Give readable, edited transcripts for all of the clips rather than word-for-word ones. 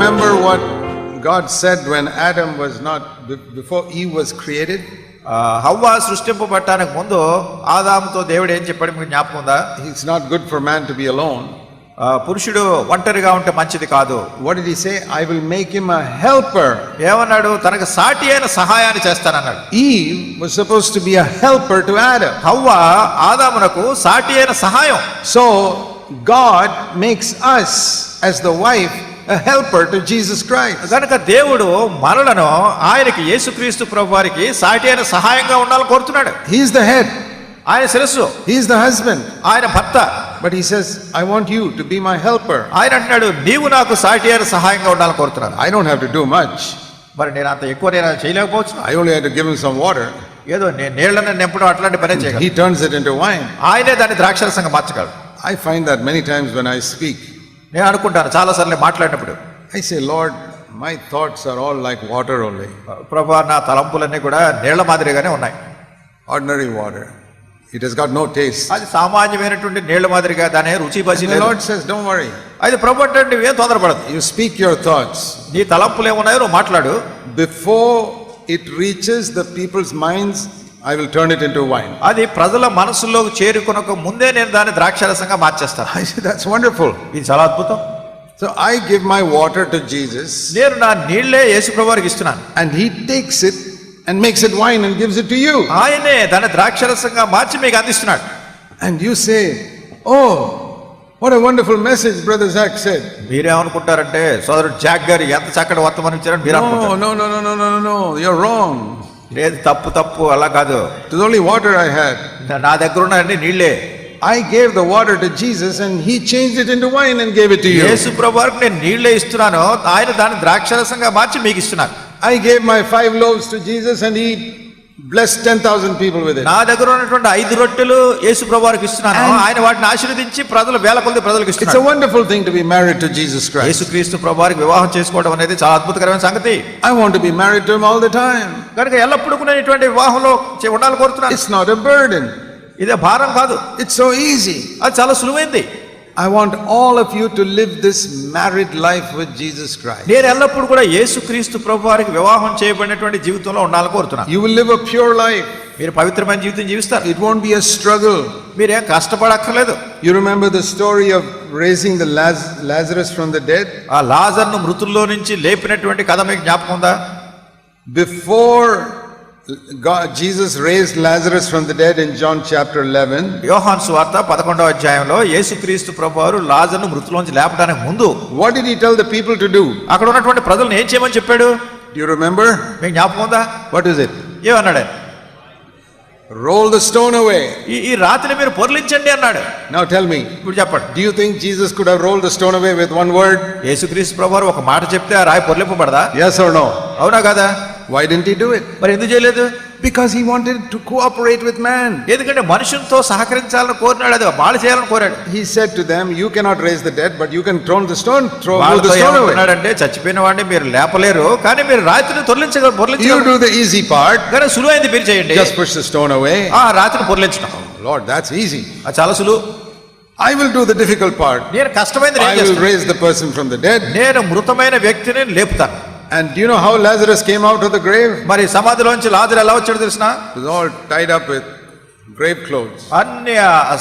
remember what God said when Adam was not, before Eve was created? హవ్వ సృష్టింపబడటానికి ముందు ఆదాముతో దేవుడు ఏం చెప్పాడు మీకు జ్ఞాపకం ఉందా? It's not good for man to be alone. పురుషుడు ఒంటరిగా ఉంటే మంచిది కాదు. What did he say? I will make him a helper. ఏమన్నాడు? తనకు సాటి అయిన సహాయాన్ని చేస్తానన్నాడు. Eve was supposed to be a helper to Adam. హవ్వ ఆదామునకు సాటి అయిన సహాయం. So God makes us as the wife a helper to Jesus Christ. కనుక దేవుడు మనలను ఆయనకి యేసుక్రీస్తు ప్రభువారికి సాటి అయిన సహాయంగా ఉండాలని కోరుతున్నాడు. He is the head. ఆయన శిరస్సు. He is the husband. ఆయన భర్త. But he says, I want you to be my helper. ఆయన అంటున్నాడు నీవు నాకు సాటి అయిన సహాయంగా ఉండాలని కోరుతున్నాను. I don't have to do much. మరి నేను అంత ఎక్కువ నేను చేయలేకపోవచ్చు. I only had to give him some water. ఏదో నీళ్లను నింపడం అట్లాంటి పనే చేయగలను. He turns it into wine. ఆయనే దాన్ని ద్రాక్షరసంగా మార్చగలడు. I find that many times when I speak. నేను అనుకుంటాను చాలా సార్లు మాట్లాడినప్పుడు I say, Lord, my thoughts are all like water only. ప్రభువా నా తలంపులన్నీ కూడా నీళ్ల మాదిరిగానే ఉన్నాయి. Ordinary water. It has got no taste. అది సామాన్యమైనటువంటి నీళ్ల మాదిరిగా దాని రుచి బసి లేదు. The Lord says, don't worry. అది ప్రభు అంటే నువ్వేం తొందరపడదు. You speak your thoughts. నీ తలంపులు ఏమున్నాయో నువ్వు మాట్లాడు. Before it reaches the people's minds, I will turn it into wine. అది ప్రజల మనసులోకి చేరుకొనక ముందే నేను దాన్ని ద్రాక్షరసంగా మార్చేస్తాను. I say, that's wonderful. ఇది చాలా అద్భుతం. So I give my water to Jesus. నేను నా నీళ్లే యేసు ప్రభువారికి ఇస్తున్నాను. And he takes it and makes it wine and gives it to you. ఆయనే దాన్ని ద్రాక్షరసంగా మార్చి మీకు అందిస్తున్నాడు. And you say, oh, what a wonderful message Brother Zach said. మీరేమనుకుంటారంటే సోదరుడు Jack గారు ఎంత చక్కటి వర్తమానం ఇచ్చారని మీరు అనుకుంటారు. No, you're wrong. లేదు తప్పు అలా కాదు. It was only water I had. నా దగ్గర ఉన్నవన్నీ నీళ్లే. I gave the water to Jesus and he changed it into wine and gave it to you. యేసు ప్రభువారికి నేను నీళ్లే ఇస్తున్నాను, ఆయన దాన్ని ద్రాక్షరసంగా మార్చి మీకు ఇస్తున్నాను. I gave my 5 loaves to Jesus and he blessed 10,000 people with it. నా దగ్గర ఉన్నటువంటి 5 రొట్టెలు యేసు ప్రభువారికి ఇస్తున్నాను, ఆయన వాటిని ఆశీర్వదించి వేల కొలది ప్రజలకు ఇస్తున్నాడు. It's a wonderful thing to be married to Jesus Christ. యేసుక్రీస్తు ప్రభువారికి వివాహం చేసుకోవడం అనేది చాలా అద్భుతకరమైన సంగతి. I want to be married to him all the time. కనుక ఎల్లప్పుడూ నేను ఇటువంటి వివాహంలో ఉండాలని కోరుతున్నాను. It's not a burden. ఇదే భారం కాదు. It's so easy. అది చాలా సులువైంది. I want all of you to live this married life with Jesus Christ. నేను ఎల్లప్పుడూ కూడా యేసుక్రీస్తు ప్రభువారికి వివాహం చేయబడినటువంటి జీవితంలో ఉండాలని కోరుతున్నాను. You will live a pure life. మీరు పవిత్రమైన జీవితం జీవిస్తారు. It won't be a struggle. మీరేం కష్టపడక్కర్లేదు. You remember the story of raising the Lazarus from the dead? ఆ లాజరును మృతుల్లో నుంచి లేపినటువంటి కథ మీకు జ్ఞాపకం ఉందా? Before Jesus raised Lazarus from the dead in John chapter 11. యోహాను సువార్త 11వ అధ్యాయంలో యేసుక్రీస్తు ప్రభువారు లాజరును మృతుల్లోంచి లేపడానికి ముందు What did he tell the people to do? అక్కడ ఉన్నటువంటి ప్రజలను ఏం చేయమని చెప్పాడు? Do you remember? మీకు జ్ఞాపకం ఉందా? What is it? ఏమన్నాడు? Roll the stone away. ఈ రాతిని మీరు పొర్లించండి అన్నాడు. Now tell me. ఇప్పుడు చెప్పండి. Do you think Jesus could have rolled the stone away with one word? యేసుక్రీస్తు ప్రభువారు ఒక మాట చెప్తే ఆ రాయి పొర్లింపబడదా? Yes or no? అవునా కదా? Why didn't he do it? మరి ఎందుకు చేయలేదు? Because he wanted to cooperate with man. ఎందుకంటే మనుషులతో సహకరించాలని కోరినాడు, అది వాళ్ళు చేయాలని కోరాడు. He said to them, you cannot raise the dead, but you can throw the stone away. అంటే చచ్చిపోయిన వాడిని మీరు లేపలేరు, కానీ మీరు రాతిని పొర్లించగలరు. You do the easy part. కానీ సులువైంది మీరు చేయండి. Just push the stone away. ఆ రాతిని పొర్లించడం. Lord, that's easy. అది చాలా సులువు. I will do the difficult part. నేను కష్టమైనది I will raise the person from the dead. నేను మృతమైన వ్యక్తిని లేపుతాను. And do you know how Lazarus came out of the grave? మరి సమాధిలోంచి లాజరు ఎలా వచ్చాడో తెలుసునా? He was all tied up with grave clothes. అన్ని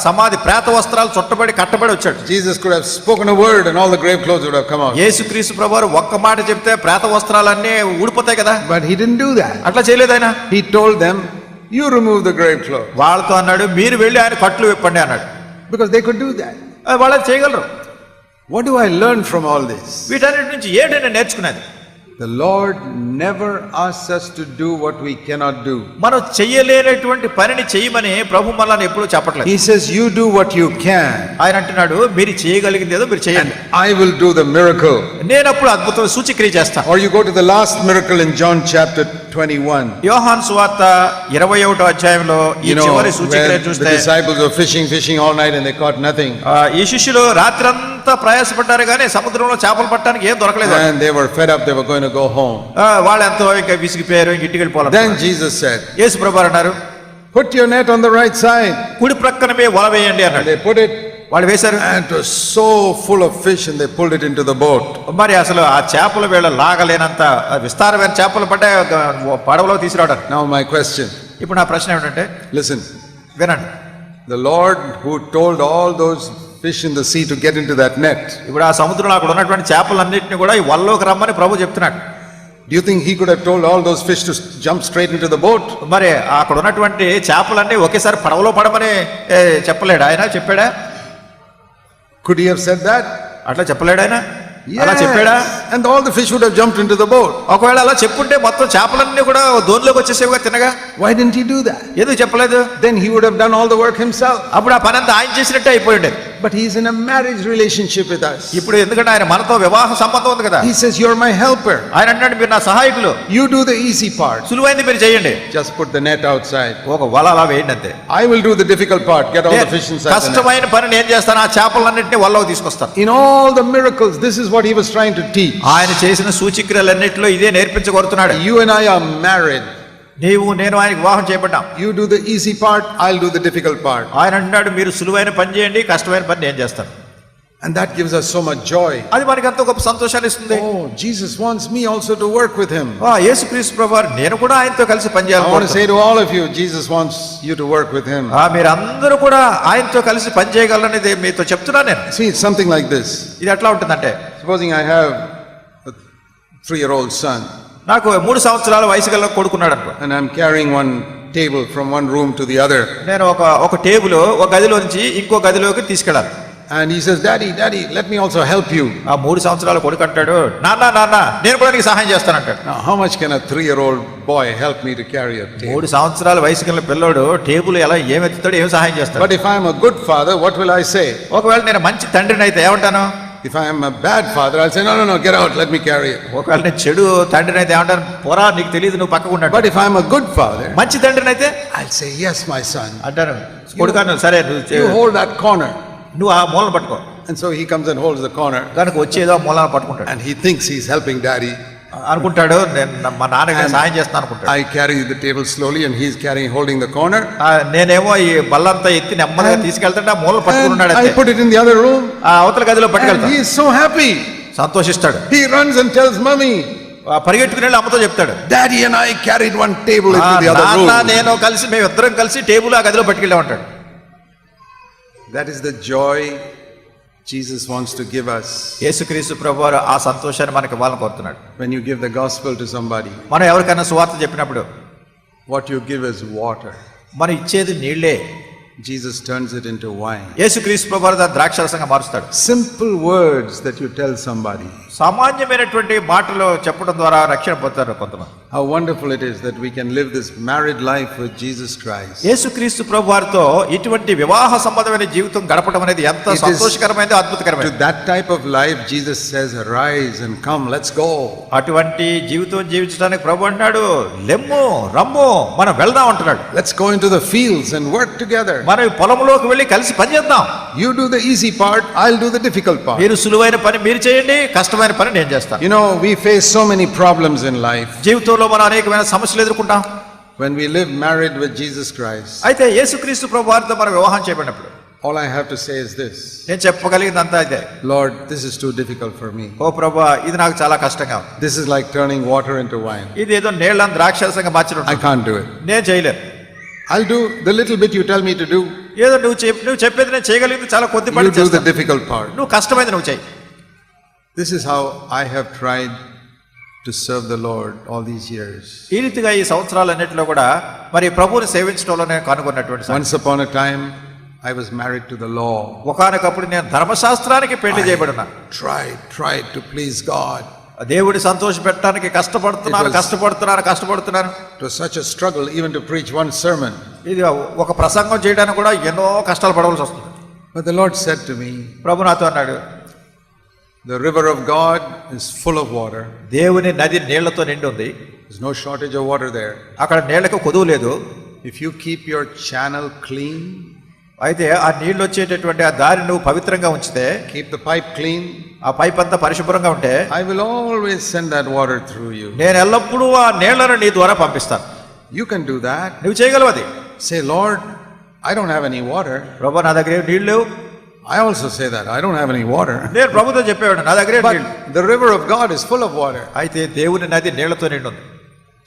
సమాధి ప్రేత వస్త్రాలు చుట్టబడి కట్టబడి వచ్చాడు. Jesus could have spoken a word and all the grave clothes would have come out. యేసుక్రీస్తు ప్రభువారు ఒక్క మాట చెప్తే ప్రేత వస్త్రాలన్నీ ఊడిపోతాయి కదా. But he didn't do that. అట్లా చేయలేదు ఆయన. He told them, you remove the grave clothes. వాళ్ళతో అన్నాడు మీరు వెళ్ళి ఆయన కట్లు విప్పండి అన్నాడు. Because they could do that. వాళ్ళు చేయగలరు. What do I learn from all this? వీటన్నిటి నుంచి ఏంటి నేను నేర్చుకునేది? The Lord never asks us to do what we cannot do. మనం చేయలేనటువంటి పనిని చేయమని ప్రభు మనల్ని ఎప్పుడూ చెప్పట్లేదు. He says you do what you can. ఆయన అంటున్నాడు మీరు చేయగలిగింది ఏదో మీరు చేయండి. I will do the miracle. నేను అప్పుడు అద్భుత సూచక్రియ చేస్తాను. Or you go to the last miracle in John chapter 21. యోహాను సువార్త 21వ అధ్యాయంలో ఈ చివరి సూచక్రియ చూస్తే the disciples were fishing all night and they caught nothing. ఈ శిష్యులు రాత్రంతా ప్రయాసపడ్డారు కానీ సముద్రంలో చేపలు పట్టడానికి ఏం దొరకలేదు. And they were fed up, they were going to go home. వాళ్ళు ఎంతో ఇంకా విసిగిపోయారు, ఇంటికి వెళ్ళిపోవాలి. Then Jesus said, యేసు ప్రభువు అన్నారు put your net on the right side. కుడి ప్రక్కన వల వేయండి అన్నాడు. They put it వాళ్ళు వేశారు. And it was so full of fish and they pulled it into the boat. మరి అసలు ఆ చేపలు వీళ్ళ లాగలేనంత విస్తారమైన చేపలు పడ్డాయి పడవలో తీసుకురావడానికి. Now my question. ఇప్పుడు నా ప్రశ్న ఏమిటంటే, Listen. వినండి. The Lord who told all those fish in the sea to get into that net. ఇప్పుడు ఆ సముద్రంలో అక్కడ ఉన్నటువంటి చేపలన్నింటినీ కూడా ఈ వలలోకి రమ్మని ప్రభు చెప్తున్నాడు. Do you think he could have told all those fish to jump straight into the boat? మరి అక్కడ ఉన్నటువంటి చేపలన్నీ ఒకేసారి పడవలో పడమని చెప్పలేడు ఆయన? చెప్పాడా? Could he have said that? అట్లా చెప్పలేడు ఆయన? అలా చెప్పాడా? And all the fish would have jumped into the boat. ఒకవేళ అలా చెప్పుంటే మొత్తం చేపలన్నీ కూడా దోనిలోకి వచ్చేసేవిగా తినగా. Why didn't he do that? ఎందుకు చెప్పలేదు? Then he would have done all the work himself. అప్పుడు ఆ పని అంతా ఆయన చేసినట్టే అయిపోయింది. But he is in a marriage relationship with us. ఇప్పుడు ఎందుకంటే ఆయన మనతో వివాహ సంబంధం ఉంది కదా. He says, you're my helper. ఆయన అంటాడు, మీరు నా సహాయకులు. You do the easy part. సులువైంది మీరు చేయండి. Just put the net outside. ఒక వల అలా వేయండి అంతే. I will do the difficult part. Get all the fish inside the net. కష్టమైన పని నేను చేస్తాను, ఆ చేపలన్నింటినీ వలలోకి తీసుకొస్తాను. In all the miracles, this is what he was trying to teach. ఆయన చేసిన సూచక్రియలన్నిటిలో ఇదే నేర్పించగోరుతున్నాడు. You and I are married. నీవు నేను ఆయనకు వివాహం చేయబడ్డాం. You do the easy part, I'll do the difficult part. ఆయన అంటున్నాడు, మీరు సులువైన పని చేయండి, కష్టమైన పని నేను చేస్తాను. And that gives us so much joy. అది మనకి ఎంతో గొప్ప సంతోషాన్ని ఇస్తుంది. Oh, Jesus wants me also to work with him. యేసుక్రీస్తు ప్రభువారు నేను కూడా ఆయనతో కలిసి I పనిచేయాలి. want to say to all of you, Jesus wants you to work with him. మీరందరూ కూడా ఆయనతో కలిసి పని చేయగలరనేది మీతో చెప్తున్నా నేను. See, it's something like this. ఇది ఎట్లా ఉంటుందంటే, Supposing I have a 3-year-old son. నాకు 3 సంవత్సరాల వయసు గల కొడుకున్నాడు అనుకో. And I'm carrying one table from one room to the other. నేను ఒక టేబుల్ ఒక గదిలో నుంచి ఇంకో గదిలోకి తీసుకెళ్ళాలి. And he says, Daddy, let me also help you. ఆ 3 సంవత్సరాల కొడుకు అంటాడు, నాన్న నేను కూడా నీకు సహాయం చేస్తానంటాడు. Now, how much can a 3-year-old boy help me to carry a table? 3 సంవత్సరాల వయసు గల పిల్లోడు టేబుల్ ఎలా ఏమెత్తుతాడు, ఏం సహాయం చేస్తాడు? But if I am a good father, what will I say? ఒకవేళ నేను మంచి తండ్రిని అయితే ఏమంటాను? If I am a bad father, I'll say, no, get out, let me carry it. ఒకవేళ నేను చెడు తండ్రిని అయితే ఏమంటాను? పోరా, నీకు తెలియదు, నువ్వు పక్కకు ఉన్నాడు. But if I am a good father, మంచి తండ్రిని అయితే I'll say, yes, my son. అంటాను, కొడుకాను, సరే You hold that corner. నువ్వు ఆ మూలను పట్టుకో. And so he comes and holds the corner. కనుక వచ్చేదో మూలను పట్టుకుంటాడు. And he thinks he's helping daddy. అనుకుంటాడు, నేను మా నాన్నకి సహాయం చేస్తాను అనుకుంటాడు. I carry the table slowly and he's holding the corner. నేనేమో ఈ బల్లంతా ఎత్తి నెమ్మదిగా తీసుకెళ్తాడు, ఆ మూలను పట్టుకున్నాడు. I put it in the other room. ఆ అవతల గదిలో పట్టుకెళ్తాడు. He is so happy. సంతోషిస్తాడు. He runs and tells mommy. పరిగెట్టుకుని వెళ్ళి అమ్మతో చెప్తాడు, Daddy and I carried one table into the other room. నేను కలిసి మేము ఇద్దరం కలిసి టేబుల్ ఆ గదిలో పట్టుకెళ్ళామంటాడు. That is the joy Jesus wants to give us. యేసుక్రీస్తు ప్రభువారు ఆ సంతోషాన్ని మనకి ఇవ్వాలని కోరుతున్నాడు. When you give the gospel to somebody, మనం ఎవరికైనా సువార్త చెప్పినప్పుడు what you give is water. మనం ఇచ్చేది నీళ్లే. Jesus turns it into wine. యేసుక్రీస్తు ప్రభువారు దాన్ని ద్రాక్షరసంగా మారుస్తాడు. Simple words that you tell somebody. సామాన్యమైనటువంటి మాటలు చెప్పడం ద్వారా రక్షణ పొందుతారు కొంతమంది. How wonderful it is that we can live this married life with Jesus Christ. యేసుక్రీస్తు ప్రభువారితో ఇటువంటి వివాహ సంబంధమైన జీవితం గడపడం అనేది ఎంత సంతోషకరమైనది, అద్భుతకరమైనది. To that type of life Jesus says, arise and come, let's go. అటువంటి జీవితం జీవించడానికి ప్రభు అంటున్నాడు, లెమ్ము రమ్ము మనం వెళ్దాం అంటున్నాడు. Let's go into the fields and work together. మనం పొలంలోకి వెళ్ళి కలిసి పని చేద్దాం. You do the easy part, I'll do the difficult part. మీరు సులువైన పని మీరు చేయండి, కష్టమైన పని నేను చేస్తాను. You know, we face so many problems in life. జీవితంలో మనం అనేకమైన సమస్యలు ఎదుర్కొంటాం. When we live married with Jesus Christ, అయితే యేసుక్రీస్తు ప్రభువారితో మనం వివాహం చేయబడినప్పుడు all I have to say is this. నేను చెప్పగలిగిందంతా ఇదే, Lord, this is too difficult for me. ఓ ప్రభువా, ఇది నాకు చాలా కష్టంగా ఉంది. This is like turning water into wine. ఇది ఏదో నీళ్ళని ద్రాక్షరసంగా మార్చడం. I can't do it. నేను చేయలేను. I'll do the little bit you tell me to do. ఏదో నువ్వు చెప్పేది నేను చేయగలిగింది చాలా కొద్ది పని You do the చేస్తాను. difficult part. నువ్వు కష్టమైంది నువ్వు చేయి. This is how I have tried to serve the Lord all these years. ఈ రీతిగా ఈ సంవత్సరాలన్నిటిలో కూడా మరి ప్రభువుని సేవించడంలో నేను కనుగొన్నటువంటి Once upon a time, I was married to the law. ఒకానొకప్పుడు నేను ధర్మశాస్త్రానికి పెళ్లి చేయబడినా. Tried to please God. దేవుడి సంతోష పెట్టడానికి కష్టపడుతున్నాను. It was such a struggle even to preach one sermon. ఇది ఒక ప్రసంగం చేయడానికి కూడా ఎన్నో కష్టాలు పడవలసి వస్తుంది. But the Lord said to me, ప్రభు నాతో అన్నాడు, the river of God is full of water. దేవుని నది నీళ్లతో నిండి ఉంది. There's no shortage of water there. అక్కడ నీళ్లకు కొదువు లేదు. If you keep your channel clean, అయితే ఆ నీళ్లు వచ్చేటటువంటి ఆ దారి నువ్వు పవిత్రంగా ఉంచితే, keep the pipe clean, ఆ పైప్ అంతా పరిశుభ్రంగా ఉంటే, I will always send that water through you. నేను ఎల్లప్పుడూ ఆ నీళ్లను నీ ద్వారా పంపిస్తాను. You can do that. నువ్వు చేయగలవు అది. Say, Lord, I don't have any water. ప్రభు, నా దగ్గర నీళ్ళు లేవు. I also say that. I don't have any water. నేను ప్రభుతో చెప్పేవాడు నా దగ్గర నీళ్ళు. But the river of God is full of water. అయితే దేవుని నది నీళ్లతో నిండి ఉంది.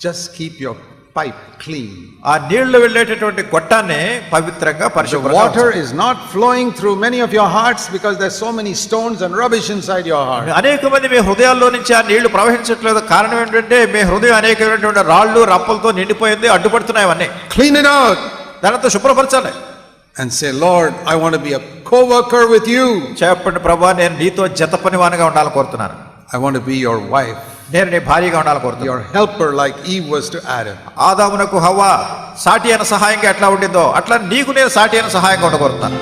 Just keep your pipe clean. ఆ నీళ్లు వెళ్ళేటటువంటి గొట్టాన్ని పవిత్రంగా The పరిశుభ్రంగా water is not flowing through many of your hearts because there's so many stones and rubbish inside your heart. అనేక మంది మీ హృదయాల్లో నుంచి ఆ నీళ్లు ప్రవహించట్లేదు. కారణం ఏంటంటే మీ హృదయం అనేకమైనటువంటి రాళ్ళు రప్పలతో నిండిపోయింది, అడ్డుపడుతున్నాయి అవన్నీ. Clean it out దానితో శుభ్రపరచాలి. and say, Lord, I want to be a co-worker with you. చెప్పండి ప్రభువా, నేను నీతో జత పనివానిగా ఉండాలని కోరుతున్నాను. I want to be your wife, నేను నీ భార్యగా ఉండాలని కోరుతున్నాను. your helper like Eve was to Adam. ఆదామునకు హవ్వ సాటి అయిన సహాయంగా ఎట్లా ఉండిందో అట్లా నీకు నేను సాటి అయిన సహాయంగా ఉండకోరుతున్నాను.